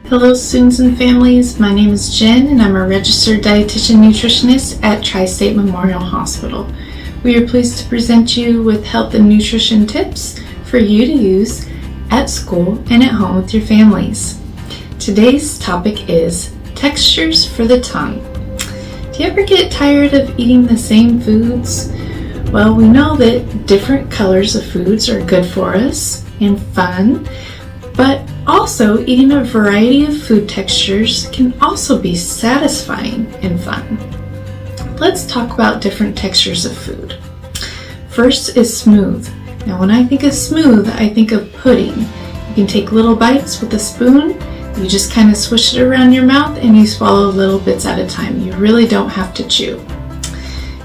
Hello students and families, my name is Jen and I'm a registered Dietitian Nutritionist at Tri-State Memorial Hospital. We are pleased to present you with health and nutrition tips for you to use at school and at home with your families. Today's topic is textures for the tongue. Do you ever get tired of eating the same foods? Well, we know that different colors of foods are good for us and fun, but also eating a variety of food textures can also be satisfying and fun. Let's talk about different textures of food. First is smooth. Now when I think of smooth, I think of pudding. You can take little bites with a spoon, you just kind of swish it around your mouth and you swallow little bits at a time. You really don't have to chew.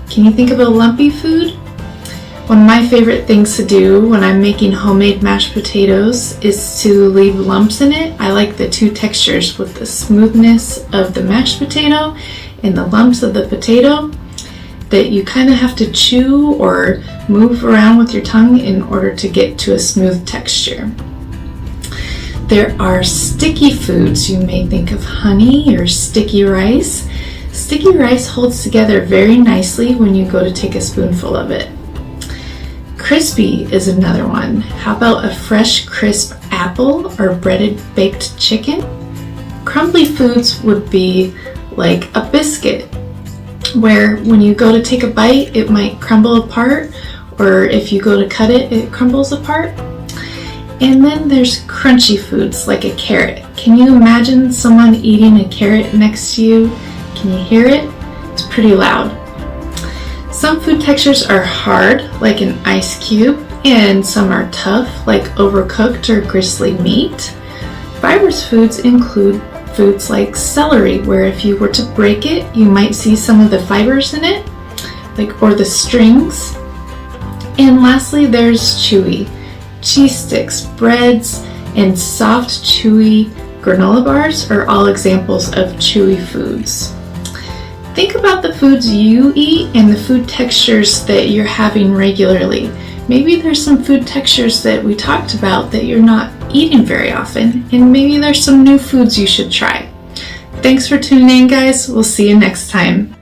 Can you think of a lumpy food? One of my favorite things to do when I'm making homemade mashed potatoes is to leave lumps in it. I like the two textures with the smoothness of the mashed potato and the lumps of the potato that you kind of have to chew or move around with your tongue in order to get to a smooth texture. There are sticky foods. You may think of honey or sticky rice. Sticky rice holds together very nicely when you go to take a spoonful of it. Crispy is another one. How about a fresh, crisp apple or breaded baked chicken? Crumbly foods would be like a biscuit, where when you go to take a bite, it might crumble apart, or if you go to cut it, it crumbles apart. And then there's crunchy foods like a carrot. Can you imagine someone eating a carrot next to you? Can you hear it? It's pretty loud. Some food textures are hard, like an ice cube, and some are tough, like overcooked or gristly meat. Fibrous foods include foods like celery, where if you were to break it, you might see some of the fibers in it, or the strings. And lastly, there's chewy. Cheese sticks, breads, and soft, chewy granola bars are all examples of chewy foods. Think about the foods you eat and the food textures that you're having regularly. Maybe there's some food textures that we talked about that you're not eating very often, and maybe there's some new foods you should try. Thanks for tuning in, guys. We'll see you next time.